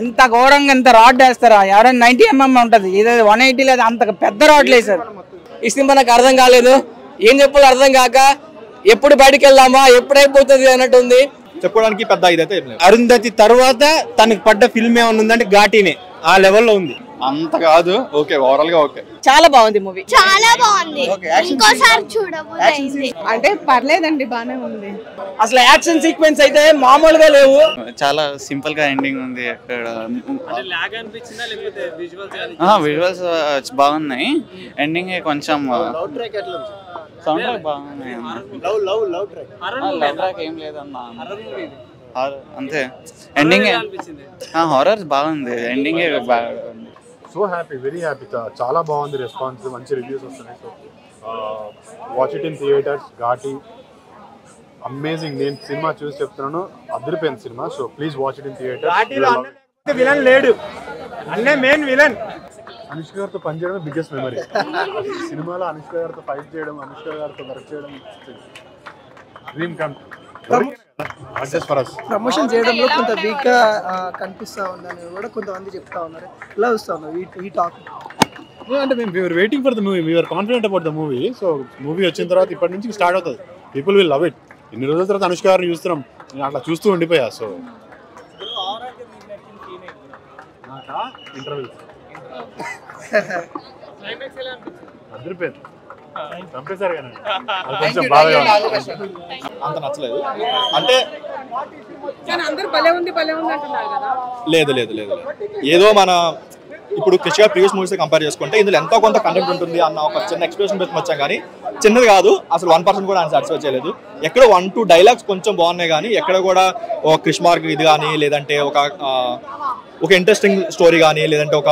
ఇంత ఘోరంగా ఇంత రాడ్ వేస్తారా? ఎవరైనా 90 mm ఉంటుంది, ఇది 180 లేదు, అంత పెద్ద రాడ్లు వేసారు. ఈ సినిమా నాకు అర్థం కాలేదు, ఏం చెప్పాలో అర్థం కాక ఎప్పుడు బయటికి వెళ్దామా ఎప్పుడైపోతుంది అన్నట్టు ఉంది. చెప్పుకోవడానికి పెద్ద ఇదైతే అరుంధతి తర్వాత తనకు పడ్డ ఫిల్మ్ ఏమన్నా ఉందంటే ఘాటీనే ఆ లెవెల్లో ఉంది. అంత కాదు, ఓకే ఓవరాల్ గా ఓకే. చాలా బాగుంది మూవీ, చాలా బాగుంది, ఇంకోసారి చూడబోతుంది. అంటే పర్లేదండి, బానే ఉంది. అసలు యాక్షన్ సీక్వెన్స్ అయితే మామూలుగా లేవు, చాలా సింపుల్ గా ఎండింగ్ ఉంది. అక్కడ విజువల్స్ బాగున్నాయి, ఎండింగ్ కొంచెం సౌండ్ బాగున్నాయి. లవ్ ట్రాక్ ఏం లేదన్నా, అంతే. ఎండింగ్ హారర్ బాగుంది, ఎండింగ్ బాగుంది. సో హ్యాపీ, వెరీ హ్యాపీ, చాలా బాగుంది రెస్పాన్స్, మంచి రివ్యూస్ వస్తున్నాయి. So watch it in theatres. Ghaati amazing, నేను సినిమా చూసి చెప్తున్నాను, అదిరిపోయింది సినిమా. So please watch it in theatres. Villain లేడు, అన్నే మెయిన్ విలన్. అనుష్క గారితో పనిచేయడం బిగ్గెస్ట్ మెమరీ. సినిమాలో అనుష్క గారితో ఫైట్ చేయడం, అనుష్క గారితో వర్క్ చేయడం డ్రీమ్ కమ్. ప్రమోషన్ చేయడంలో కొంత వీక్ గా కనిపిస్తా ఉందని కూడా కొంతమంది చెప్తా ఉన్నారు. ఎలా వస్తా ఉన్నారు ఈ టాక్? అంటే మేము waiting for the movie, we're confident about the movie. So movie వచ్చిన తర్వాత ఇప్పటి నుంచి స్టార్ట్ అవుతుంది, పీపుల్ విల్ లవ్ ఇట్. ఇన్ని రోజుల తర్వాత అనుష్క గారిని చూస్తున్నాం, నేను అట్లా చూస్తూ ఉండిపోయా. సో ఇంటర్వ్యూ అదిరిపోయింది, చంపేశారు కానీ కొంచెం బాగా అంత నచ్చలేదు. అంటే అందరూ భలే ఉంది అంటున్నారు కదా. లేదు లేదు లేదు, ఏదో మన ఇప్పుడు క్రిష్ గారు ప్రీవియస్ మూవీస్ కంపేర్ చేసుకుంటే ఇందులో ఎంతో కొంత కంటెంట్ ఉంటుంది అన్న ఒక చిన్న ఎక్స్ప్రెషన్ పెట్టి వచ్చాం, కానీ చిన్నది కాదు అసలు 1% కూడా ఆయన సాటిస్ఫై చేయలేదు. ఎక్కడో 1-2 డైలాగ్స్ కొంచెం బాగున్నాయి, కానీ ఎక్కడ కూడా ఒక క్రిష్ మార్క్ ఇది కానీ, లేదంటే ఒక ఇంట్రెస్టింగ్ స్టోరీ కానీ, లేదంటే ఒక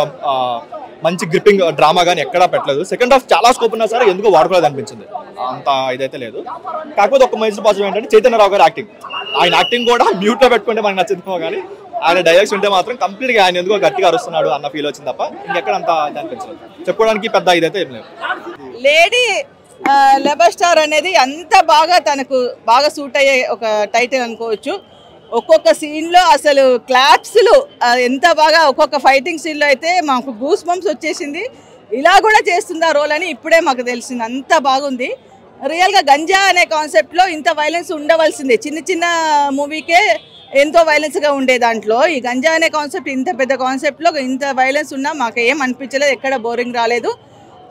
మంచి గ్రిప్పింగ్ డ్రామా కానీ ఎక్కడా పెట్టలేదు. సెకండ్ హాఫ్ చాలా స్కోప్ ఉన్నా సరే ఎందుకో వాడుకోలేదు అనిపించింది, అంత ఇదైతే లేదు. కాకపోతే ఒక మేజర్ పాజిటివ్ ఏంటంటే చైతన్యరావు గారు యాక్టింగ్, ఆయన యాక్టింగ్ కూడా మ్యూట్లో పెట్టుకుంటే మనకు నచ్చిందేమో, కానీ ఆయన డైలాగ్స్ ఉంటే మాత్రం కంప్లీట్గా ఆయన ఎందుకో గట్టిగా అరుస్తున్నాడు అన్న ఫీల్ వచ్చింది తప్ప ఇంకెక్కడ అంత అనిపించలేదు. చెప్పుకోవడానికి పెద్ద ఇదైతే ఏం లేదు. లేడీ లెబర్ స్టార్ అనేది అంత బాగా తనకు బాగా సూట్ అయ్యే ఒక టైటిల్ అనుకోవచ్చు. ఒక్కొక్క సీన్లో అసలు క్లాప్స్లు ఎంత బాగా, ఒక్కొక్క ఫైటింగ్ సీన్లో అయితే మాకు గూస్ బంప్స్ వచ్చేసింది. ఇలా కూడా చేస్తుందా రోల్ అని ఇప్పుడే మాకు తెలిసింది, అంత బాగుంది. రియల్గా గంజా అనే కాన్సెప్ట్లో ఇంత వైలెన్స్ ఉండవలసిందే, చిన్న చిన్న మూవీకే ఎంతో వైలెన్స్గా ఉండే దాంట్లో ఈ గంజా అనే కాన్సెప్ట్ ఇంత పెద్ద కాన్సెప్ట్లో ఇంత వైలెన్స్ ఉన్నా మాకు ఏం అనిపించలేదు, ఎక్కడ బోరింగ్ రాలేదు.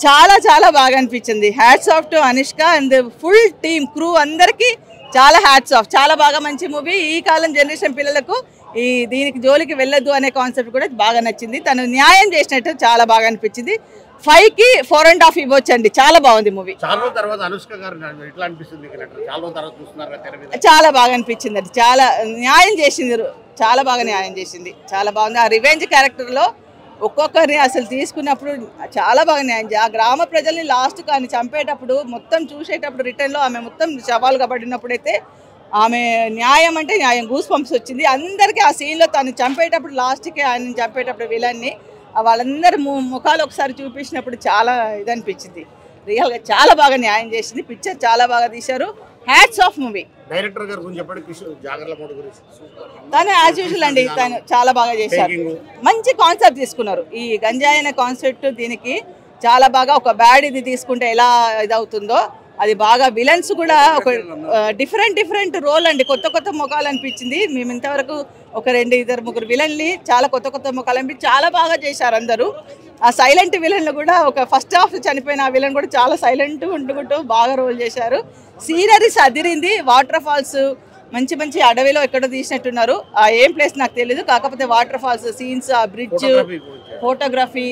చాలా చాలా బాగా అనిపించింది. Hats off to Anushka and full team crew అందరికీ చాలా హ్యాట్స్ ఆఫ్. చాలా బాగా మంచి మూవీ. ఈ కాలం జనరేషన్ పిల్లలకు దీనికి జోలికి వెళ్ళొద్దు అనే కాన్సెప్ట్ కూడా బాగా నచ్చింది. తను న్యాయం చేసినట్టు చాలా బాగా అనిపించింది. 5కి 4.5 ఇవ్వచ్చండి, చాలా బాగుంది మూవీ. చాలా బాగా అనిపించింది అండి, చాలా న్యాయం చేసింది, చాలా బాగా న్యాయం చేసింది, చాలా బాగుంది. ఆ రివెంజ్ క్యారెక్టర్లో ఒక్కొక్కరిని అసలు తీసుకున్నప్పుడు చాలా బాగా న్యాయం చేయాలి. ఆ గ్రామ ప్రజల్ని లాస్ట్ కానీ చంపేటప్పుడు మొత్తం చూసేటప్పుడు రిటర్న్లో ఆమె మొత్తం సవాలుగా పడినప్పుడైతే ఆమె న్యాయం అంటే న్యాయం, గూస్ బంప్స్ వచ్చింది అందరికీ. ఆ సీన్లో తను చంపేటప్పుడు లాస్ట్కి ఆయన చంపేటప్పుడు విలన్ని వాళ్ళందరి ముఖాలు ఒకసారి చూపించినప్పుడు చాలా ఇది అనిపించింది. రియల్గా చాలా బాగా న్యాయం చేసింది, పిక్చర్ చాలా బాగా తీశారు. Hats off movie. డైరెక్టర్ గారు గురించి చెప్పండి, జాగర్ల మోడ్ గురించి. తను యాజ్ యూజువల్ అండి, తను చాలా బాగా చేశారు. మంచి కాన్సెప్ట్ తీసుకున్నారు. ఈ గంజాయి అనే కాన్సెప్ట్ దీనికి చాలా బాగా, ఒక బ్యాడ్ ఇది తీసుకుంటే ఎలా ఇదవుతుందో అది బాగా. విలన్స్ కూడా ఒక డిఫరెంట్ రోల్ అండి, కొత్త ముఖాలు అనిపించింది. మేము ఇంతవరకు ఒక 2-3 విలన్ని చాలా కొత్త ముఖాలు అనిపించి చాలా బాగా చేశారు అందరూ. ఆ సైలెంట్ విలన్లు కూడా ఒక ఫస్ట్ హాఫ్ చనిపోయిన ఆ విలన్ కూడా చాలా సైలెంట్ ఉంటుకుంటూ బాగా రోల్ చేశారు. సీనరీస్ అదిరింది, వాటర్ ఫాల్స్ మంచి అడవిలో ఎక్కడో తీసినట్టున్నారు. ఆ ఏం ప్లేస్ నాకు తెలియదు, కాకపోతే వాటర్ ఫాల్స్ సీన్స్, ఆ బ్రిడ్జ్, ఫోటోగ్రఫీ,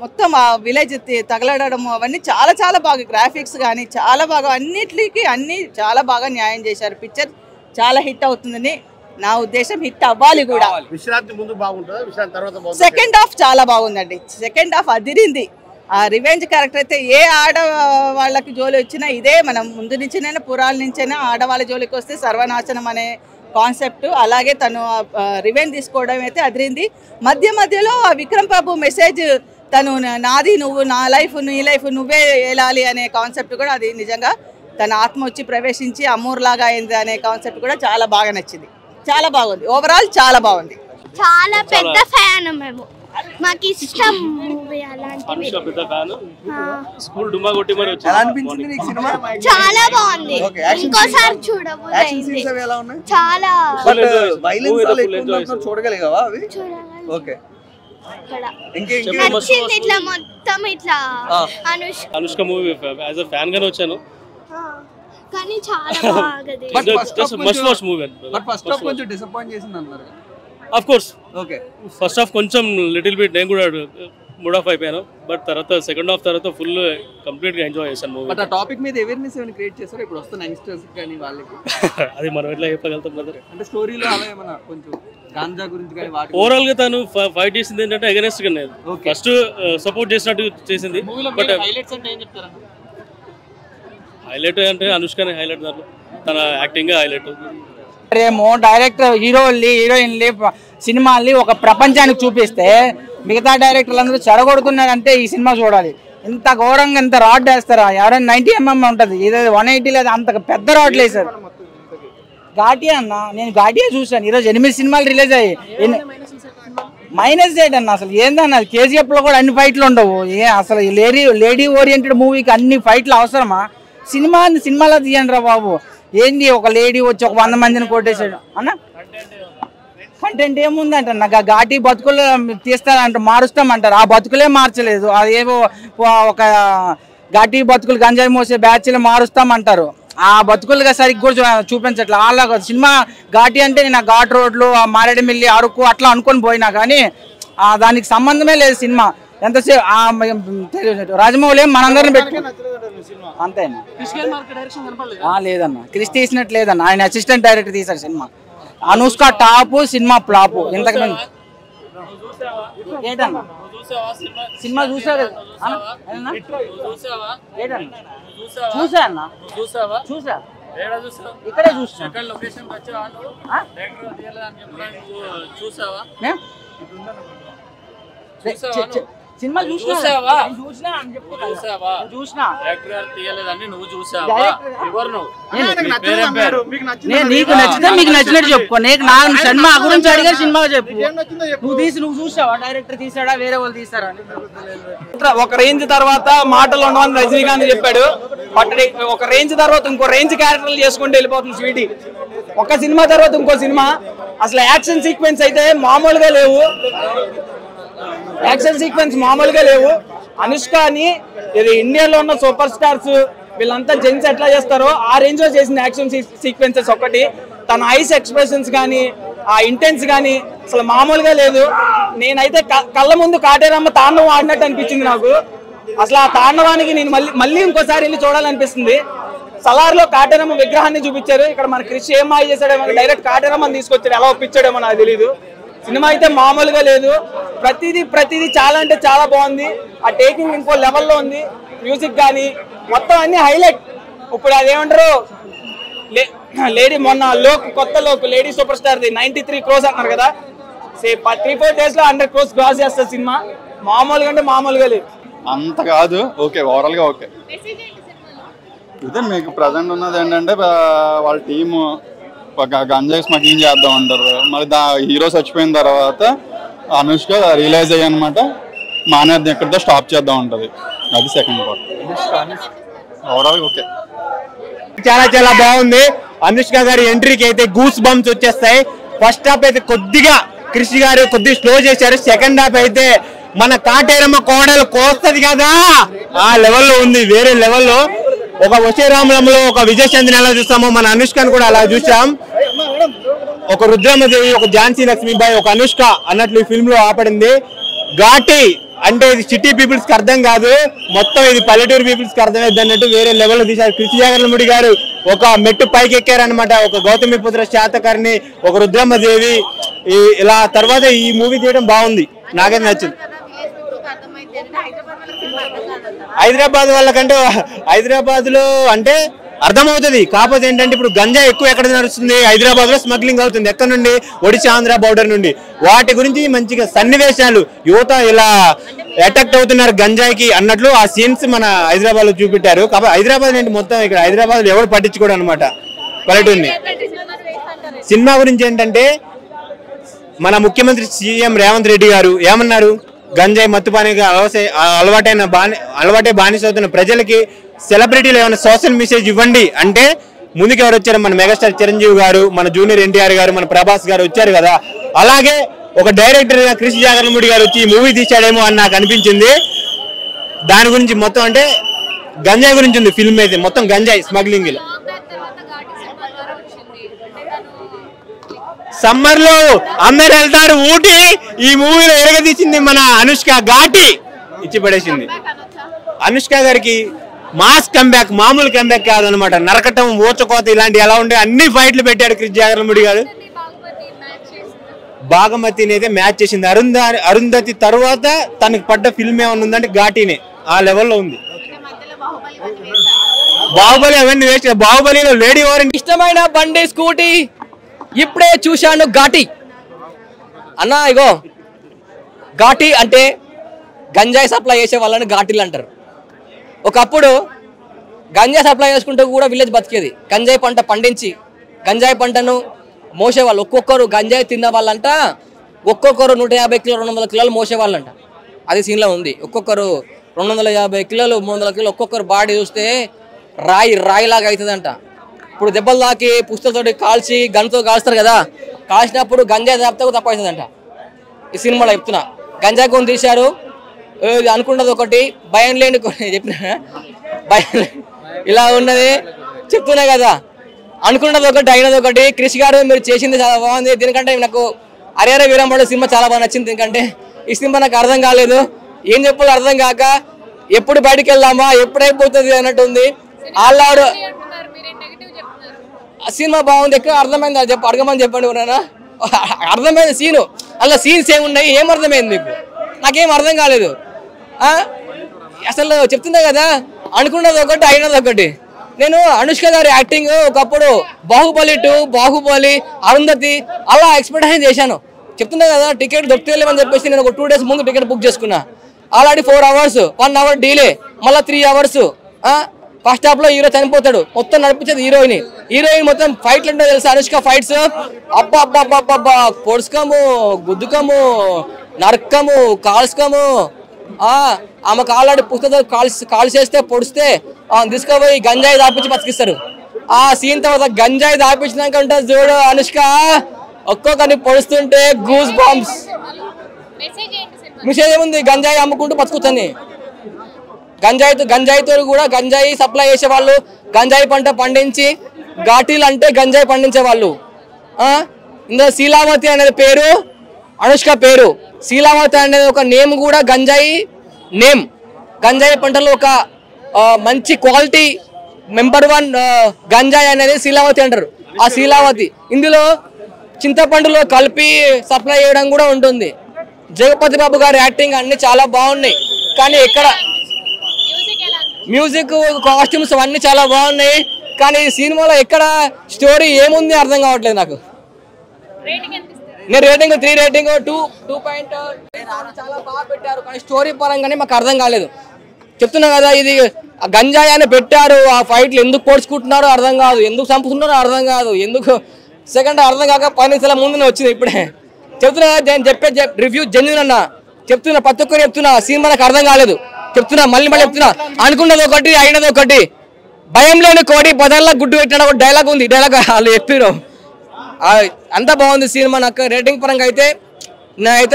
మొత్తం ఆ విలేజ్ తగలడడం అవన్నీ చాలా బాగా, గ్రాఫిక్స్ కానీ చాలా బాగా, అన్నిటికీ చాలా బాగా న్యాయం చేశారు. పిక్చర్ చాలా హిట్ అవుతుందని నా ఉద్దేశం, హిట్ అవ్వాలి కూడా. విశ్రాంతి ముందు బాగుంటుందా, విశ్రాంతి తర్వాత? సెకండ్ హాఫ్ చాలా బాగుందండి, సెకండ్ హాఫ్ అదిరింది. ఆ రివెంజ్ క్యారెక్టర్ అయితే ఏ ఆడవాళ్ళకి జోలి వచ్చినా ఇదే, మనం ముందు నుంచినైనా పురాల నుంచైనా ఆడవాళ్ళ జోలికి వస్తే సర్వనాశనం అనే కాన్సెప్ట్. అలాగే తను రివెంజ్ తీసుకోవడం అయితే అదిరింది. మధ్యలో ఆ విక్రమ్ బాబు మెసేజ్, తను నాది నువ్వు, నా లైఫ్ నీ లైఫ్ నువ్వే ఏలాలి అనే కాన్సెప్ట్ కూడా, అది నిజంగా తన ఆత్మ వచ్చి ప్రవేశించి అమ్మూర్లాగా అయింది అనే కాన్సెప్ట్ కూడా చాలా బాగా నచ్చింది. చాలా బాగుంది, ఓవరాల్ చాలా బాగుంది. చాలా పెద్ద ఫ్యాన్ మేము, మాకు ఇష్టం మూవీ అలాంటివి. స్కూల్ డుమ్మా కొట్టి మరి వచ్చి ఎలా అనిపించింది నీకు సినిమా? చాలా బాగుంది, ఇంకోసారి చూడబోతుంది. చాలా చూడగలిగావా అవి? ఓకే, నచ్చింది ఇట్లా మొత్తం ఇట్లా. Anushka movie as a fan గానే వచ్చాను, కానీ చాలా బాగుంది. Must movie. But first half కొంచెం డిసప్పాయింట్ చేసింది అన్నారు. Of course okay, first half కొంచెం లిటిల్ బిట్ నేను కూడా మూడ్ ఆఫ్ అయిపోయాను, బట్ తర్వాత సెకండ్ హాఫ్ తర్వాత ఫుల్ కంప్లీట్ గా ఎంజాయ్ చేశాను మూవీ. బట్ ఆ టాపిక్ మీద అవేర్నెస్ ఏమైనా క్రియేట్ చేశారు ఇప్పుడు వస్తున్న యంగ్స్టర్స్ కానీ వాళ్ళకి? అది మనం ఎట్లా చెప్పగలుగుతాం బ్రదర్? అంటే స్టోరీలో అలా ఏమైనా కొంచెం గాంజా గురించి కానీ వాటి ఓవరాల్ గా తను ఫైట్ చేసింది ఏంటంటే అగెనెస్ట్ గా లేదు, ఫస్ట్ సపోర్ట్ చేసినట్టు చేసింది. బట్ హైలైట్ అంటే అనుష్కనే హైలైట్, దాంట్లో తన యాక్టింగ్ హైలైట్. రేమో డైరెక్టర్ హీరోల్ని హీరోయిన్లు సినిమాల్ని ఒక ప్రపంచానికి చూపిస్తే మిగతా డైరెక్టర్లు అందరూ చెడగొడుతున్నారంటే ఈ సినిమా చూడాలి. ఇంత ఘోరంగా ఇంత రాడ్ వేస్తారా? ఎవరైనా 90mm ఉంటుంది, ఇది 180 లేదా అంత పెద్ద రాడ్లు వేసారు. ఘాటియా అన్న, నేను ఘాటియా చూసాను. ఈరోజు 8 సినిమాలు రిలీజ్ అయ్యి -8 అన్న. అసలు ఏందన్న, KGF లో కూడా అన్ని ఫైట్లు ఉండవు. అసలు లేడీ ఓరియంటెడ్ మూవీకి అన్ని ఫైట్లు అవసరమా? సినిమాలో తీయండి రా బాబు. ఏంది ఒక లేడీ వచ్చి ఒక 100 మందిని కొట్టేసాడు అన్న? కంటెంట్ ఏముందంట, నాకు ఘాటి బతుకులు తీస్తారంట, మారుస్తామంటారు. ఆ బతుకులే మార్చలేదు. అదేవో ఒక ఘాటి బతుకులు గంజాయి మోసే బ్యాచ్లు మారుస్తామంటారు. ఆ బతుకులుగా సరిగ్గా కూడా చూపించట్లేదు. అలాగ సినిమా ఘాటి అంటే నేను ఘాట్ రోడ్లు, మారేడుమిల్లి, అరకు అట్లా అనుకొని పోయినా కానీ దానికి సంబంధమే లేదు సినిమా. ఎంతసేపు రాజమౌళి మనందరిని పెట్టుకున్నాం అంతేనా? లేదన్న, క్రిష్ తీసినట్టు లేదన్న, ఆయన అసిస్టెంట్ డైరెక్టర్ తీశారు cinema. Anushka top, cinema flop. ఇంతకు ఏంటన్నా సినిమా చూసా చూసా అన్న, చూసా ఇక్కడే చూసా. సినిమా చూసావా? నీకు నచ్చితే మీకు నచ్చినట్టు చెప్పుకో. నాకు సినిమా గురించి అడిగే సినిమా చెప్పు. నువ్వు చూసావా? డైరెక్టర్ తీసాడా, వేరే వాళ్ళు తీసారా? ఒక రేంజ్ తర్వాత మాటలు ఉండవని రజనీకాంత్ చెప్పాడు. బట్ ఒక రేంజ్ తర్వాత ఇంకో రేంజ్ క్యారెక్టర్లు చేసుకుంటూ వెళ్ళిపోతుంది స్వీటీ. ఒక సినిమా తర్వాత ఇంకో సినిమా. అసలు యాక్షన్ సీక్వెన్స్ అయితే మామూలుగా లేవు. అనుష్క అని ఇది ఇండియాలో ఉన్న సూపర్ స్టార్స్ వీళ్ళంతా జెంట్స్ ఎట్లా చేస్తారో ఆ రేంజ్ లో చేసిన యాక్షన్ సీక్వెన్సెస్ ఒకటి. తన ఐస్ ఎక్స్ప్రెషన్స్ కానీ ఆ ఇంటెన్స్ కానీ అసలు మామూలుగా లేదు. నేనైతే కళ్ళ ముందు కాటేరమ్మ తాండవం ఆడినట్టు అనిపించింది నాకు. అసలు ఆ తాండవానికి నేను మళ్ళీ ఇంకోసారి వెళ్ళి చూడాలనిపిస్తుంది. సలార్లో కాటేరమ్మ విగ్రహాన్ని చూపించారు, ఇక్కడ మన క్రిష్ ఏం మాయ చేశాడేమో, డైరెక్ట్ కాటేరమ్మని తీసుకొచ్చాడు, ఎలా ఒప్పించాడేమో నాకు తెలీదు. సినిమా అయితే మామూలుగా లేదు. ప్రతిదీ చాలా అంటే చాలా బాగుంది. ఆ టేకింగ్ ఇంకో లెవెల్లో ఉంది. మ్యూజిక్ కానీ మొత్తం అన్ని హైలైట్. ఇప్పుడు అదేమంటారు, లేడీ మొన్న కొత్త లేడీ సూపర్ స్టార్ 93 crores అన్నారు కదా. 3-4 days లో 100 crores క్రాస్ చేస్తారు సినిమా. మామూలుగా అంటే మామూలుగా లేదు. అంత కాదు, ఓకే ఓవరాల్ గా ఓకే. ఇదే మీకు ప్రజెంట్ ఉన్నది ఏంటంటే వాళ్ళ టీము గంజాయి స్మగ్లింగ్ చేద్దాం అంటారు. మరి హీరో చచ్చిపోయిన తర్వాత అనుష్క రియలైజ్ అయ్యి అనమాట మానేది ఎక్కడితో స్టాప్ చేద్దాం ఉంటుంది. అది సెకండ్ పార్ట్. ఓవరాల్ ఓకే, చాలా బాగుంది. అనుష్క గారి ఎంట్రీకి అయితే గూస్ బంప్స్ వచ్చేస్తాయి. ఫస్ట్ హాఫ్ అయితే కొద్దిగా క్రిష్ గారు కొద్దిగా స్లో చేశారు. సెకండ్ హాఫ్ అయితే మన కాటేరమ్మ కోడలు కోస్తది కదా ఆ లెవెల్లో ఉంది, వేరే లెవెల్లో. ఒక వశీరాములంలో ఒక విజయ్ చంద్రని ఎలా చూస్తామో మన అనుష్కను కూడా అలా చూసాం. ఒక రుద్రమదేవి, ఒక ఝాన్సీ లక్ష్మీబాయి, ఒక అనుష్క అన్నట్లు ఈ ఫిల్మ్ లో ఆపడింది. ఘాటి అంటే ఇది సిటీ పీపుల్స్ కి అర్థం కాదు, మొత్తం ఇది పల్లెటూరు పీపుల్స్ కి అర్థమైంది అన్నట్టు వేరే లెవెల్లో తీశారు. కృష్ణ జాగర్లముడి గారు ఒక మెట్టు పైకి ఎక్కారనమాట. ఒక గౌతమిపుత్ర శాతకర్ణి, ఒక రుద్రమదేవి, ఇలా తర్వాత ఈ మూవీ తీయడం బాగుంది, నాకైతే నచ్చింది. హైదరాబాద్ వాళ్ళకంటే హైదరాబాద్ లో అంటే అర్థమవుతుంది. కాకపోతే ఏంటంటే ఇప్పుడు గంజా ఎక్కువ ఎక్కడ నడుస్తుంది, హైదరాబాద్ లో స్మగ్లింగ్ అవుతుంది. ఎక్కడ నుండి? ఒడిశా ఆంధ్ర బోర్డర్ నుండి. వాటి గురించి మంచిగా సన్నివేశాలు, యువత ఇలా అట్రాక్ట్ అవుతున్నారు గంజాయికి అన్నట్లు ఆ సీన్స్ మన హైదరాబాద్ లో చూపెట్టారు. కాబట్టి హైదరాబాద్ ఏంటి మొత్తం ఇక్కడ హైదరాబాద్ లో ఎవరు పట్టించుకోడు అనమాట పల్లెటూరిని. సినిమా గురించి ఏంటంటే మన ముఖ్యమంత్రి సీఎం రేవంత్ రెడ్డి గారు ఏమన్నారు? గంజాయి మత్తుపానికి అలవాటే బానిసవుతున్న ప్రజలకి సెలబ్రిటీలు ఏమైనా సోషల్ మెసేజ్ ఇవ్వండి అంటే ముందుకు ఎవరు వచ్చారు? మన మెగాస్టార్ చిరంజీవి గారు, మన జూనియర్ ఎన్టీఆర్ గారు, మన ప్రభాస్ గారు వచ్చారు కదా. అలాగే ఒక డైరెక్టర్ గా కృషి జాగర్లమూడి గారు వచ్చి ఈ మూవీ తీశాడేమో అని నాకు అనిపించింది. దాని గురించి మొత్తం అంటే గంజాయి గురించి ఉంది ఫిల్మ్ అయితే, మొత్తం గంజాయి స్మగ్లింగ్. సమ్మర్ లో అందరు వెళ్తారు ఊటీ, ఈ మూవీలో ఎరగదీసింది మన అనుష్క, ఘాటి ఇచ్చి పడేసింది. అనుష్క గారికి మాస్ కంబ్యాక్, మామూలు కంబ్యాక్ కాదనమాట. నరకటం, ఊచకోత ఇలాంటి ఎలా ఉండే అన్ని ఫైట్లు పెట్టాడు కృషి జాగర్లమూడి గారు. బాగమతిని అయితే మ్యాచ్ చేసింది. అరుంధతి తర్వాత తనకి పడ్డ ఫిల్మ్ ఏమన్నా ఉందంటే ఘాటీనే, ఆ లెవెల్లో ఉంది. బాహుబలి అవన్నీ వేస్ట్. బాహుబలిలో లేడీ ఓరెంట్ ఇష్టమైన బండి స్కూటీ ఇప్పుడే చూశాను ఘాటి అన్న. ఇగో ఘాటి అంటే గంజాయి సప్లై చేసే వాళ్ళని ఘాటీలు అంటారు. ఒకప్పుడు గంజాయి సప్లై చేసుకుంటూ కూడా విలేజ్ బతికేది. గంజాయి పంట పండించి గంజాయి పంటను మోసేవాళ్ళు. ఒక్కొక్కరు గంజాయి తిన్న వాళ్ళంట ఒక్కొక్కరు 150 కిలో 200 కిలోలు మోసేవాళ్ళంట. అది సీన్లో ఉంది. ఒక్కొక్కరు 250 కిలోలు 300 కిలోలు ఒక్కొక్కరు బాడీ చూస్తే రాయిలాగా అవుతుందంట. ఇప్పుడు దెబ్బలు తాకి పుస్తలతోటి కాల్చి గన్తో కాల్స్తారు కదా, కాల్చినప్పుడు గంజాయి తాపితే తప్పవుతుందంట. ఈ సినిమాలో చెప్తున్నా. గంజాయి కొని తీశారు. అనుకున్నది ఒకటి, భయం లేని చెప్పిన భయం ఇలా ఉన్నది చెప్తున్నా కదా. అనుకున్నది ఒకటి, అయినది ఒకటి. కృషి గారు మీరు చేసింది చాలా బాగుంది. దీనికంటే నాకు అరేరే వీరంబడు సినిమా చాలా బాగా నచ్చింది. దీనికంటే ఈ సినిమా నాకు అర్థం కాలేదు. ఏం చెప్పాలో అర్థం కాక ఎప్పుడు బయటికి వెళ్దామా, ఎప్పుడైపోతుంది అన్నట్టుంది. ఆల్లాడు సినిమా బాగుంది, ఎక్కడ అర్థమైంది అది అడగమని చెప్పండి ఎవరైనా. అర్థమైంది సీను, అలా సీన్స్ ఏమున్నాయి, ఏం అర్థమైంది మీకు? నాకేం అర్థం కాలేదు అసలు. చెప్తున్నా కదా, అనుకున్నది ఒకటి, అయినది ఒకటి. నేను అనుష్క గారి యాక్టింగ్ ఒకప్పుడు బాహుబలి 2, బాహుబలి, అరుంధతి అలా ఎక్స్పెక్టేషన్ చేశాను. చెప్తున్నా కదా, టికెట్ దొరికేలేమని చెప్పేసి నేను ఒక 2 days ముందు టికెట్ బుక్ చేసుకున్నా. ఆల్రెడీ 4 hours, 1 hour డీలే, మళ్ళీ 3 hours. ఫస్ట్ హాఫ్ లో హీరో చనిపోతాడు, మొత్తం నడిపించేది హీరోయిన్ మొత్తం ఫైట్లు ఉంటాయి తెలుసా. అనుష్క ఫైట్స్ అబ్బా అబ్బా అబ్బా అబ్బా, పొడుచుకము, గుద్దుకము, నరకము, కాల్చుకము. ఆమెకు ఆల్రెడీ పుస్తకం కాల్ చేస్తే పొడిస్తే తీసుకుపోయి గంజాయి దాపించి బతికిస్తారు. ఆ సీన్ తర్వాత గంజాయి దాపించినాక ఉంటుంది చూడు అనుష్క, ఒక్కొక్కరిని పొడుస్తుంటే గూస్ బాంబ్స్. మెసేజ్ ఏముంది? గంజాయి అమ్ముకుంటూ బతుకుతుంది. గంజాయితో కూడా గంజాయి సప్లై చేసే వాళ్ళు, గంజాయి పంట పండించి ఘాటీలు అంటే గంజాయి పండించే వాళ్ళు. ఇందులో శీలావతి అనేది పేరు, అనుష్క పేరు. శీలావతి అనేది ఒక నేమ్ కూడా గంజాయి నేమ్. గంజాయి పంటలో ఒక మంచి క్వాలిటీ #1 గంజాయి అనేది శీలావతి అంటారు. ఆ శీలావతి ఇందులో చింతపండులో కలిపి సప్లై చేయడం కూడా ఉంటుంది. జగపతి బాబు గారి యాక్టింగ్ అన్ని చాలా బాగున్నాయి. కానీ ఇక్కడ మ్యూజిక్, కాస్ట్యూమ్స్ అన్నీ చాలా బాగున్నాయి. కానీ ఈ సినిమాలో ఎక్కడ స్టోరీ ఏముంది అర్థం కావట్లేదు నాకు. నేను రేటింగ్ 3 రేటింగ్ 2.2 చాలా బాగా పెట్టారు. కానీ స్టోరీ పరంగానే మాకు అర్థం కాలేదు. చెప్తున్నా కదా, ఇది గంజాయి అని పెట్టారు. ఆ ఫైట్లు ఎందుకు పొడుచుకుంటున్నారో అర్థం కాదు, ఎందుకు చంపుతున్నారో అర్థం కాదు, ఎందుకు సెకండ్ అర్థం కాక 10 నిమిషాల ముందునే వచ్చింది. ఇప్పుడే చెప్తున్నా, నేను చెప్పే రివ్యూ జెన్యూన్ అన్న చెప్తున్నా, ప్రతి ఒక్కరు చెప్తున్నా. సీన్ మనకు అర్థం కాలేదు చెప్తున్నా, మళ్ళీ చెప్తున్నా. అనుకున్నది ఒకటి, అయినది ఒకటి. భయం లేని కోడి బదల్లా గుడ్డు పెట్టిన ఒక డైలాగ్ ఉంది. డైలాగ్ వాళ్ళు చెప్పారు. అంతా బాగుంది సినిమా. నాకు రేటింగ్ పరంగా అయితే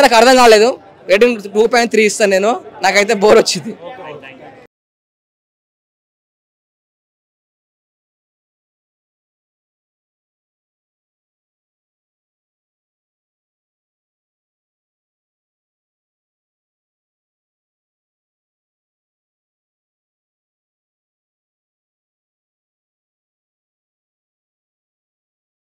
నాకు అర్థం కాలేదు. రేటింగ్ 2.3 ఇస్తాను నేను. నాకైతే బోర్ వచ్చింది.